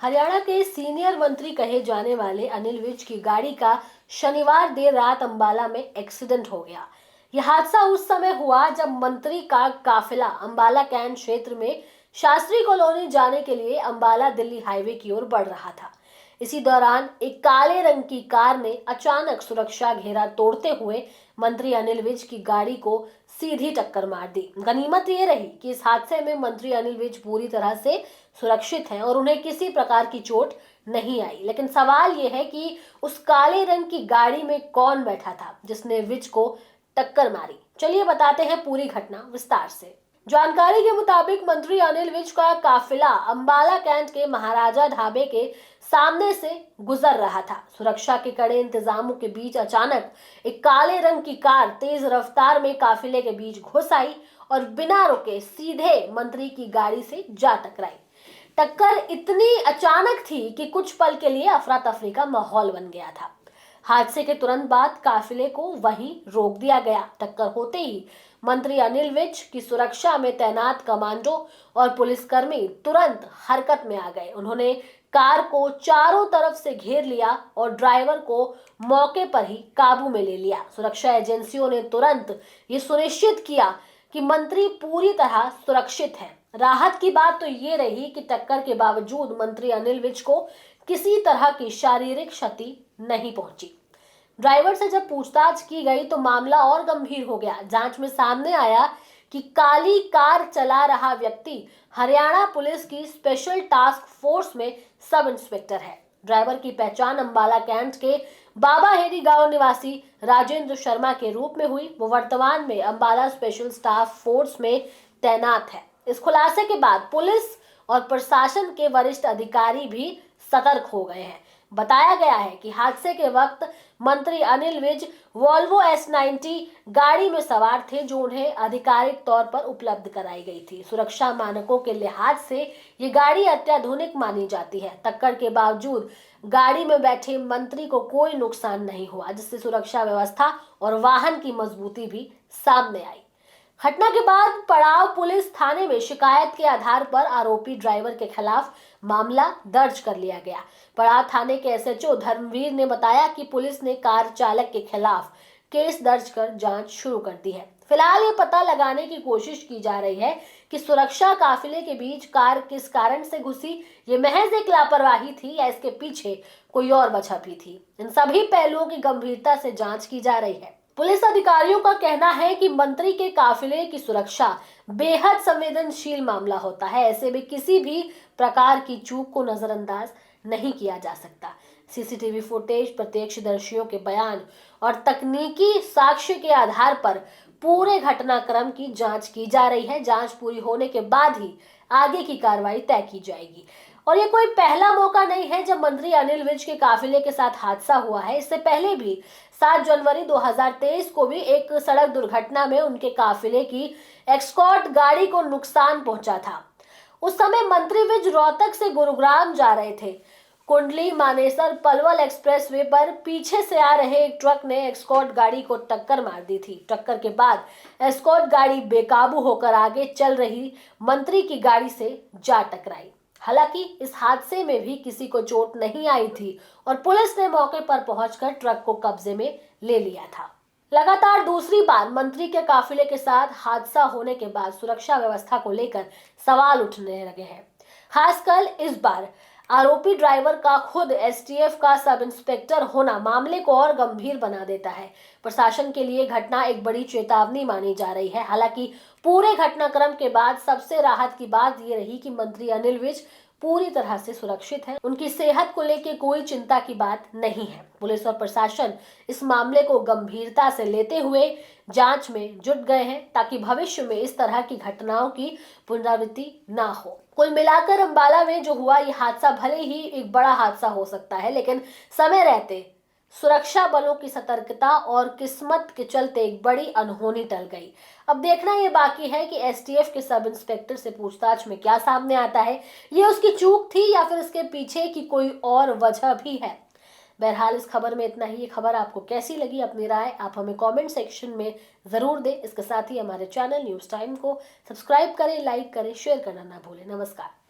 हरियाणा के सीनियर मंत्री कहे जाने वाले अनिल विज की गाड़ी का शनिवार देर रात अंबाला में एक्सीडेंट हो गया। यह हादसा उस समय हुआ जब मंत्री का काफिला अंबाला कैंट क्षेत्र में शास्त्री कॉलोनी जाने के लिए अंबाला दिल्ली हाईवे की ओर बढ़ रहा था। इसी दौरान एक काले रंग की कार ने अचानक सुरक्षा घेरा तोड़ते हुए मंत्री अनिल विज की गाड़ी को सीधी टक्कर मार दी। गनीमत ये रही कि इस हादसे में मंत्री अनिल विज पूरी तरह से सुरक्षित हैं और उन्हें किसी प्रकार की चोट नहीं आई। लेकिन सवाल यह है कि उस काले रंग की गाड़ी में कौन बैठा था जिसने विज को टक्कर मारी। चलिए बताते हैं पूरी घटना विस्तार से। जानकारी के मुताबिक मंत्री अनिल विज का काफिला अंबाला कैंट के महाराजा ढाबे के सामने से गुजर रहा था। सुरक्षा के कड़े इंतजामों के बीच अचानक एक काले रंग की कार तेज रफ्तार में काफिले के बीच घुस आई और बिना रुके सीधे मंत्री की गाड़ी से जा टकराई। टक्कर इतनी अचानक थी कि कुछ पल के लिए अफरा तफरी का माहौल बन गया था। हादसे के तुरंत बाद काफिले को वहीं रोक दिया गया। टक्कर होते ही मंत्री अनिल विज की सुरक्षा में तैनात कमांडो और पुलिसकर्मी तुरंत हरकत में आ गए। उन्होंने कार को चारों तरफ से घेर लिया और ड्राइवर को मौके पर ही काबू में ले लिया। सुरक्षा एजेंसियों ने तुरंत ये सुनिश्चित किया कि मंत्री पूरी तरह सुरक्षित है। राहत की बात तो ये रही कि टक्कर के बावजूद मंत्री अनिल विज को किसी तरह की शारीरिक क्षति नहीं पहुंची। ड्राइवर से जब पूछताछ की गई तो मामला और गंभीर हो गया। जांच में सामने आया कि काली कार चला रहा व्यक्ति हरियाणा पुलिस की स्पेशल टास्क फोर्स में सब इंस्पेक्टर है। ड्राइवर की पहचान अंबाला कैंट के बाबा हेरी गांव निवासी राजेंद्र शर्मा के रूप में हुई। वो वर्तमान में अंबाला स्पेशल स्टाफ फोर्स में तैनात है। इस खुलासे के बाद पुलिस और प्रशासन के वरिष्ठ अधिकारी भी सतर्क हो गए हैं। बताया गया है कि हादसे के वक्त मंत्री अनिल विज वोल्वो S90 गाड़ी में सवार थे जो उन्हें आधिकारिक तौर पर उपलब्ध कराई गई थी। सुरक्षा मानकों के लिहाज से ये गाड़ी अत्याधुनिक मानी जाती है। टक्कर के बावजूद गाड़ी में बैठे मंत्री को कोई नुकसान नहीं हुआ, जिससे सुरक्षा व्यवस्था और वाहन की मजबूती भी सामने आई। घटना के बाद पड़ाव पुलिस थाने में शिकायत के आधार पर आरोपी ड्राइवर के खिलाफ मामला दर्ज कर लिया गया। पड़ाव थाने के SHO धर्मवीर ने बताया कि पुलिस ने कार चालक के खिलाफ केस दर्ज कर जांच शुरू कर दी है। फिलहाल ये पता लगाने की कोशिश की जा रही है कि सुरक्षा काफिले के बीच कार किस कारण से घुसी, ये महज एक लापरवाही थी या इसके पीछे कोई और वजह भी थी। इन सभी पहलुओं की गंभीरता से जांच की जा रही है। पुलिस अधिकारियों का कहना है कि मंत्री के काफिले की सुरक्षा बेहद संवेदनशील मामला होता है। ऐसे में किसी भी प्रकार की चूक को नजरअंदाज नहीं किया जा सकता। CCTV फुटेज, प्रत्यक्षदर्शियों के बयान और तकनीकी साक्ष्य के आधार पर पूरे घटनाक्रम की जांच की जा रही है। जांच पूरी होने के बाद ही आगे की कार्रवाई तय की जाएगी। और ये कोई पहला मौका नहीं है जब मंत्री अनिल विज के काफिले के साथ हादसा हुआ है। इससे पहले भी 7 जनवरी 2023 को भी एक सड़क दुर्घटना में उनके काफिले की एस्कॉर्ट गाड़ी को नुकसान पहुंचा था। उस समय मंत्री विज रोहतक से गुरुग्राम जा रहे थे। कुंडली मानेसर पलवल एक्सप्रेसवे पर पीछे से आ रहे एक ट्रक ने एस्कॉर्ट गाड़ी को टक्कर मार दी थी। टक्कर के बाद एस्कॉर्ट गाड़ी बेकाबू होकर आगे चल रही मंत्री की गाड़ी से जा टकराई। हालांकि इस हादसे में भी किसी को चोट नहीं आई थी और पुलिस ने मौके पर पहुंचकर ट्रक को कब्जे में ले लिया था। लगातार दूसरी बार मंत्री के काफिले के साथ हादसा होने के बाद सुरक्षा व्यवस्था को लेकर सवाल उठने लगे हैं। खासकर इस बार आरोपी ड्राइवर का खुद STF का सब इंस्पेक्टर होना मामले को और गंभीर बना देता है। प्रशासन के लिए घटना एक बड़ी चेतावनी मानी जा रही है। हालांकि पूरे घटनाक्रम के बाद सबसे राहत की बात यह रही कि मंत्री अनिल विज पूरी तरह से सुरक्षित है। उनकी सेहत को लेकर कोई चिंता की बात नहीं है। पुलिस और प्रशासन इस मामले को गंभीरता से लेते हुए जांच में जुट गए हैं ताकि भविष्य में इस तरह की घटनाओं की पुनरावृत्ति ना हो। कुल मिलाकर अंबाला में जो हुआ ये हादसा भले ही एक बड़ा हादसा हो सकता है, लेकिन समय रहते सुरक्षा बलों की सतर्कता और किस्मत के चलते एक बड़ी अनहोनी टल गई। अब देखना ये बाकी है कि STF के सब इंस्पेक्टर से पूछताछ में क्या सामने आता है। ये उसकी चूक थी या फिर इसके पीछे की कोई और वजह भी है। बहरहाल इस खबर में इतना ही। ये खबर आपको कैसी लगी, अपनी राय आप हमें कमेंट सेक्शन में जरूर दें। इसके साथ ही हमारे चैनल न्यूज टाइम को सब्सक्राइब करें, लाइक करें, शेयर करना ना भूलें। नमस्कार।